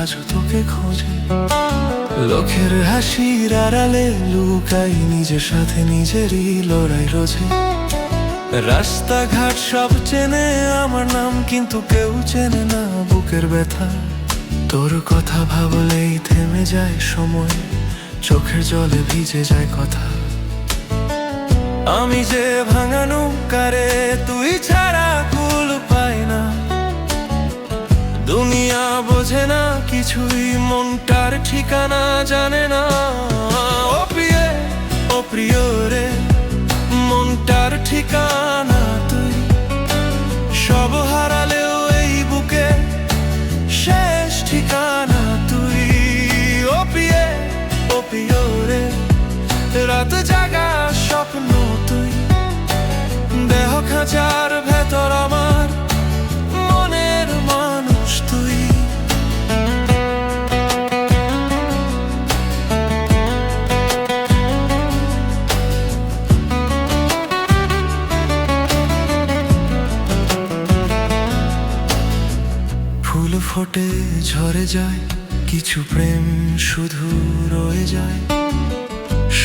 আজও তোকে খোঁজে। লোকের হাসির আড়ালে লুকাই নিজের সাথে নিজেরই লড়াই রোজে। রাস্তাঘাট সব চেনে আমার নাম, কিন্তু কেউ চেনে না বুকের ব্যথা। তোর কথা ভাবলেই থেমে যায় সময়, চোখের জলে ভিজে যায় কথা। আমি যে ভাঙা নৌকারে, তুই ছাড়া কুল পাই না। দুনিয়া বোঝে না কিছুই, মনটার ঠিকানা জানে না। ও প্রিয়ে, ও প্রিয় রে, মনটার ঠিকানা তুই। সব হারালেও এই বুকে শেষ ঠিকানা তুই। ও প্রিয়ে, ও প্রিয় রে, রাত জাগা স্বপ্ন তুই। দেহ খাঁচার ভেতর আমার মনের মানুষ তুই। ফুল ফোটে ঝরে যায়, কিছু প্রেম শুধু রয়ে যায়।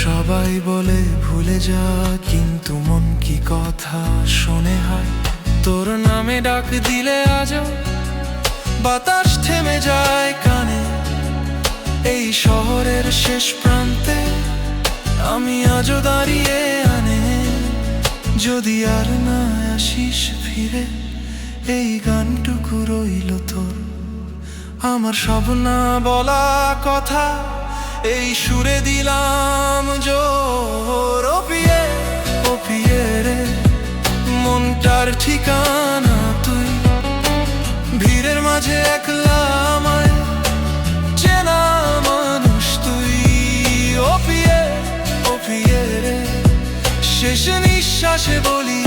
সবাই বলে ভুলে যা, কিন্তু মন কি কথা শোনে হয়। তোর নামে ডাক দিলে আজও বাতাস থেমে যায় কানে। এই শহরের শেষ প্রান্তে আমি আজও দাঁড়িয়ে আনে। যদি আর না আসিস ফিরে, এই গানটুকু রইল তোর। আমার সব না বলা কথা এই সুরে দিলাম জোর। ও প্রিয়ে, ও প্রিয়ে রে, মনটার ঠিকানা তুই। ভিড়ের মাঝে একলা আমায় চেনা মানুষ তুই। ও প্রিয়ে, ও প্রিয়ে রে, শেষ নিঃশ্বাসে বলি